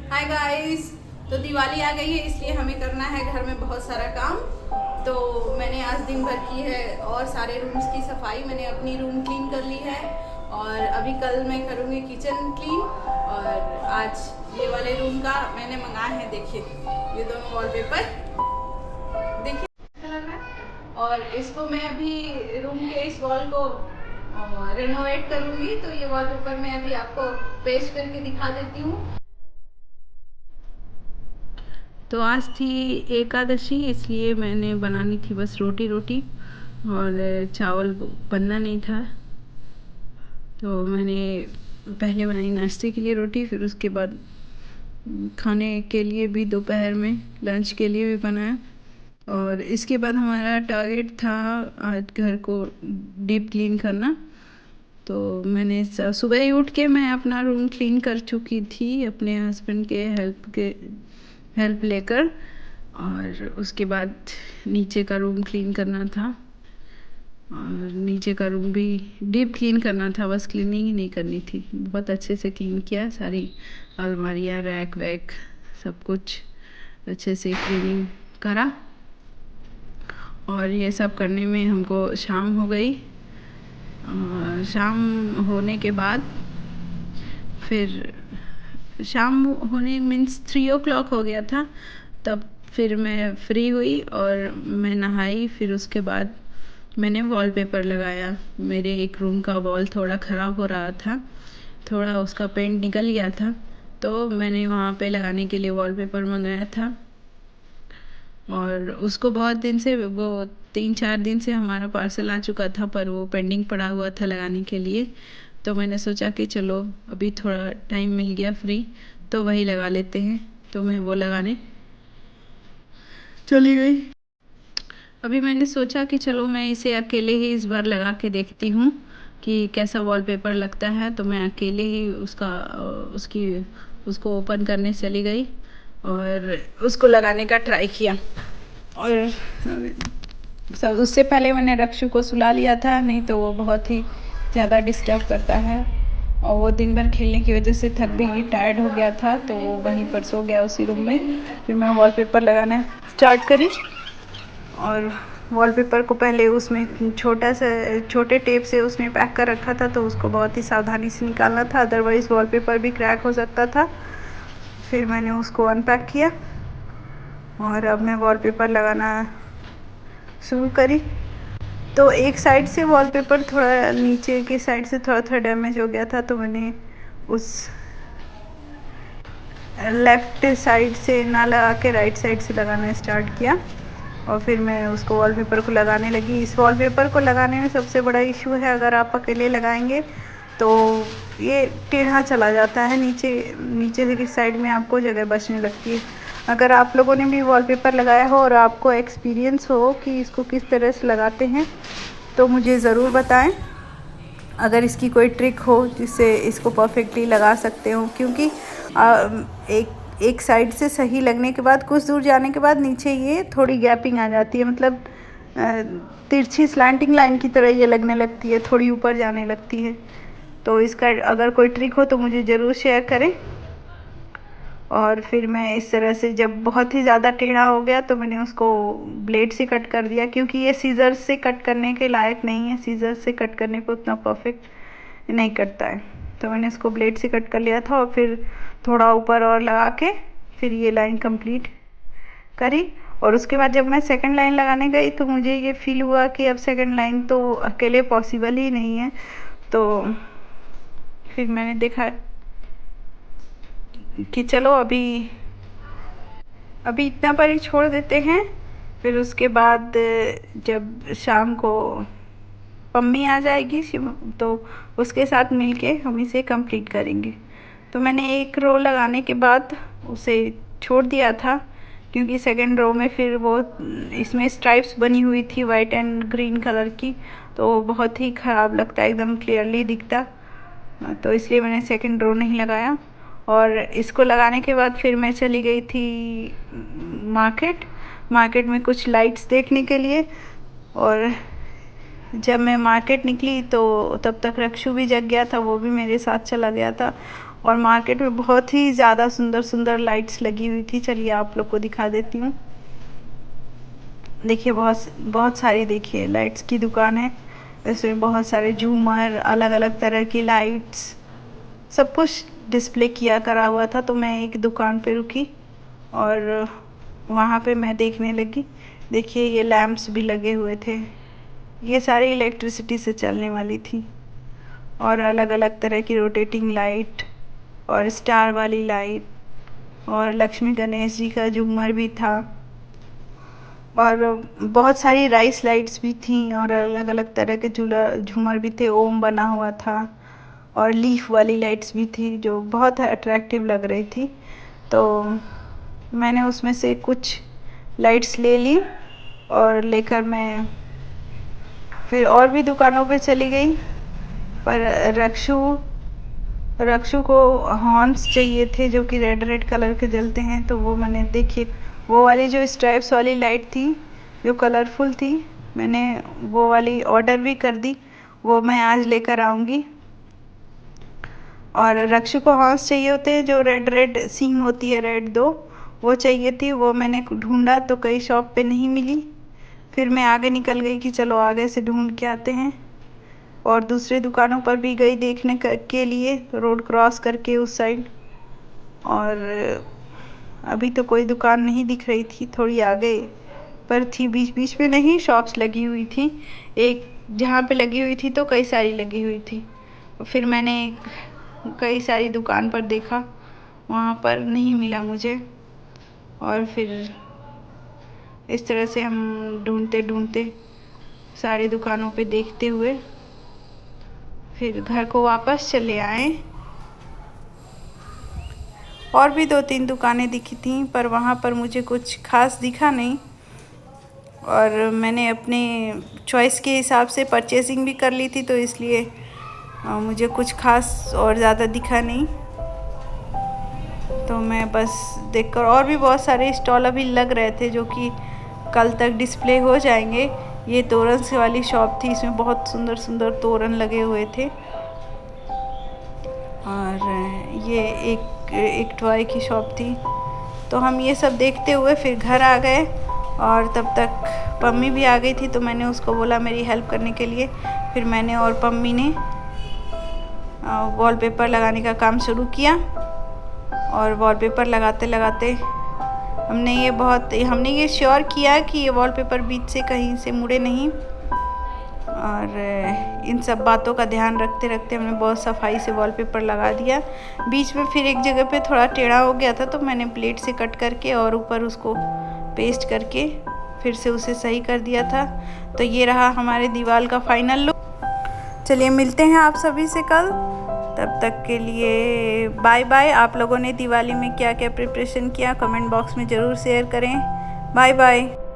Hi guys. तो दिवाली आ गई है, इसलिए हमें करना है घर में बहुत सारा काम। तो मैंने आज दिन भर की है और सारे रूम्स की सफाई। मैंने अपनी रूम क्लीन कर ली है और अभी कल मैं करूँगी किचन क्लीन। और आज ये वाले रूम का मैंने मंगाया है, देखिए ये दोनों वॉलपेपर देखिए कैसा लग रहा है। और इसको मैं अभी रूम के इस वॉल को रेनोवेट करूँगी। तो ये वॉलपेपर मैं अभी आपको पेस्ट करके दिखा देती हूँ। तो आज थी एकादशी, इसलिए मैंने बनानी थी बस रोटी रोटी और चावल बनना नहीं था। तो मैंने पहले बनाई नाश्ते के लिए रोटी, फिर उसके बाद खाने के लिए भी दोपहर में लंच के लिए भी बनाया। और इसके बाद हमारा टारगेट था आज घर को डीप क्लीन करना। तो मैंने सुबह ही उठ के मैं अपना रूम क्लीन कर चुकी थी अपने हस्बैंड के हेल्प लेकर। और उसके बाद नीचे का रूम क्लीन करना था और नीचे का रूम भी डीप क्लीन करना था, बस क्लीनिंग ही नहीं करनी थी। बहुत अच्छे से क्लीन किया, सारी अलमारियाँ रैक वैक सब कुछ अच्छे से क्लीनिंग करा। और ये सब करने में हमको शाम हो गई। शाम होने के बाद फिर शाम होने मीन्स 3 o'clock हो गया था। तब फिर मैं फ्री हुई और मैं नहाई। फिर उसके बाद मैंने वॉलपेपर लगाया। मेरे एक रूम का वॉल थोड़ा ख़राब हो रहा था, थोड़ा उसका पेंट निकल गया था, तो मैंने वहाँ पे लगाने के लिए वॉलपेपर मंगाया था। और उसको बहुत दिन से, वो 3-4 दिन से हमारा पार्सल आ चुका था, पर वो पेंडिंग पड़ा हुआ था लगाने के लिए। तो मैंने सोचा कि चलो अभी थोड़ा टाइम मिल गया फ्री, तो वही लगा लेते हैं। तो मैं वो लगाने चली गई। अभी मैंने सोचा कि चलो मैं इसे अकेले ही इस बार लगा के देखती हूँ कि कैसा वॉलपेपर लगता है। तो मैं अकेले ही उसको ओपन करने चली गई और उसको लगाने का ट्राई किया। और सब उससे पहले मैंने रक्षु को सुला लिया था, नहीं तो वो बहुत ही ज़्यादा डिस्टर्ब करता है। और वो दिन भर खेलने की वजह से थक भी टायर्ड हो गया था, तो वो वहीं पर सो गया उसी रूम में। फिर मैं वॉलपेपर लगाना स्टार्ट करी। और वॉलपेपर को पहले उसमें छोटे टेप से उसमें पैक कर रखा था, तो उसको बहुत ही सावधानी से निकालना था, अदरवाइज़ वॉलपेपर भी क्रैक हो सकता था। फिर मैंने उसको अनपैक किया और अब मैं वॉलपेपर लगाना शुरू करी। तो एक साइड से वॉलपेपर थोड़ा, नीचे की साइड से थोड़ा थोड़ा डैमेज हो गया था, तो मैंने उस लेफ़्ट साइड से ना लगा के राइट साइड से लगाना स्टार्ट किया। और फिर मैं उसको वॉलपेपर को लगाने लगी। इस वॉलपेपर को लगाने में सबसे बड़ा इशू है, अगर आप अकेले लगाएंगे तो ये टेढ़ा चला जाता है, नीचे की साइड में आपको जगह बचने लगती है। अगर आप लोगों ने भी वॉलपेपर लगाया हो और आपको एक्सपीरियंस हो कि इसको किस तरह से लगाते हैं, तो मुझे ज़रूर बताएं। अगर इसकी कोई ट्रिक हो जिससे इसको परफेक्टली लगा सकते हो, क्योंकि एक साइड से सही लगने के बाद कुछ दूर जाने के बाद नीचे ये थोड़ी गैपिंग आ जाती है, मतलब तिरछी स्लैंटिंग लाइन की तरह ये लगने लगती है, थोड़ी ऊपर जाने लगती है। तो इसका अगर कोई ट्रिक हो तो मुझे ज़रूर शेयर करें। और फिर मैं इस तरह से, जब बहुत ही ज़्यादा टेढ़ा हो गया तो मैंने उसको ब्लेड से कट कर दिया, क्योंकि ये सीज़र से कट करने के लायक नहीं है, सीज़र से कट करने को उतना परफेक्ट नहीं कटता है। तो मैंने इसको ब्लेड से कट कर लिया था और फिर थोड़ा ऊपर और लगा के फिर ये लाइन कंप्लीट करी। और उसके बाद जब मैं सेकंड लाइन लगाने गई तो मुझे ये फील हुआ कि अब सेकंड लाइन तो अकेले पॉसिबल ही नहीं है। तो फिर मैंने देखा कि चलो अभी इतना पर ही छोड़ देते हैं। फिर उसके बाद जब शाम को पम्मी आ जाएगी तो उसके साथ मिलके हम इसे कंप्लीट करेंगे। तो मैंने एक रो लगाने के बाद उसे छोड़ दिया था, क्योंकि सेकंड रो में फिर वो इसमें स्ट्राइप्स बनी हुई थी वाइट एंड ग्रीन कलर की, तो बहुत ही ख़राब लगता है, एकदम क्लियरली दिखता। तो इसलिए मैंने सेकंड रो नहीं लगाया। और इसको लगाने के बाद फिर मैं चली गई थी मार्केट में कुछ लाइट्स देखने के लिए। और जब मैं मार्केट निकली तो तब तक रक्षु भी जग गया था, वो भी मेरे साथ चला गया था। और मार्केट में बहुत ही ज़्यादा सुंदर सुंदर लाइट्स लगी हुई थी। चलिए आप लोग को दिखा देती हूँ। देखिए बहुत बहुत सारी देखिए लाइट्स की दुकान है। इसमें बहुत सारे झूमर, अलग अलग तरह की लाइट्स, सब कुछ डिस्प्ले किया करा हुआ था। तो मैं एक दुकान पे रुकी और वहाँ पे मैं देखने लगी। देखिए ये लैंप्स भी लगे हुए थे, ये सारी इलेक्ट्रिसिटी से चलने वाली थी। और अलग अलग तरह की रोटेटिंग लाइट और स्टार वाली लाइट और लक्ष्मी गणेश जी का झूमर भी था। और बहुत सारी राइस लाइट्स भी थी और अलग अलग तरह के झूमर भी थे, ओम बना हुआ था। और लीफ वाली लाइट्स भी थी जो बहुत अट्रैक्टिव लग रही थी। तो मैंने उसमें से कुछ लाइट्स ले ली और लेकर मैं फिर और भी दुकानों पे चली गई। पर रक्षु को हॉर्न्स चाहिए थे जो कि रेड रेड कलर के जलते हैं। तो वो मैंने देखी, वो वाली जो स्ट्राइप्स वाली लाइट थी जो कलरफुल थी, मैंने वो वाली ऑर्डर भी कर दी। वो मैं आज लेकर आऊँगी। और रक्षु को हॉर्न्स चाहिए होते हैं जो रेड रेड सींग होती है, रेड दो, वो चाहिए थी। वो मैंने ढूंढा तो कई शॉप पे नहीं मिली। फिर मैं आगे निकल गई कि चलो आगे से ढूंढ के आते हैं। और दूसरे दुकानों पर भी गई देखने के लिए, रोड क्रॉस करके उस साइड। और अभी तो कोई दुकान नहीं दिख रही थी, थोड़ी आगे पर थी, बीच बीच में नहीं शॉप्स लगी हुई थी। एक जहाँ पे लगी हुई थी तो कई सारी लगी हुई थी। फिर मैंने कई सारी दुकान पर देखा, वहाँ पर नहीं मिला मुझे। और फिर इस तरह से हम ढूंढते ढूंढते सारी दुकानों पे देखते हुए फिर घर को वापस चले आए। और भी 2-3 दुकानें दिखी थीं पर वहाँ पर मुझे कुछ खास दिखा नहीं। और मैंने अपने चॉइस के हिसाब से परचेसिंग भी कर ली थी, तो इसलिए मुझे कुछ खास और ज़्यादा दिखा नहीं। तो मैं बस देखकर, और भी बहुत सारे स्टॉल अभी लग रहे थे जो कि कल तक डिस्प्ले हो जाएंगे। ये तोरण वाली शॉप थी, इसमें बहुत सुंदर सुंदर तोरण लगे हुए थे। और ये एक टॉय की शॉप थी। तो हम ये सब देखते हुए फिर घर आ गए। और तब तक पम्मी भी आ गई थी, तो मैंने उसको बोला मेरी हेल्प करने के लिए। फिर मैंने और पम्मी ने वॉलपेपर लगाने का काम शुरू किया। और वॉलपेपर लगाते लगाते हमने ये श्योर किया कि ये वॉलपेपर बीच से कहीं से मुड़े नहीं। और इन सब बातों का ध्यान रखते रखते हमने बहुत सफाई से वॉलपेपर लगा दिया। बीच में फिर एक जगह पे थोड़ा टेढ़ा हो गया था, तो मैंने प्लेट से कट करके और ऊपर उसको पेस्ट करके फिर से उसे सही कर दिया था। तो ये रहा हमारे दीवार का फाइनल लुक। चलिए मिलते हैं आप सभी से कल, तब तक के लिए बाय बाय। आप लोगों ने दिवाली में क्या क्या प्रिपरेशन किया कमेंट बॉक्स में ज़रूर शेयर करें। Bye bye.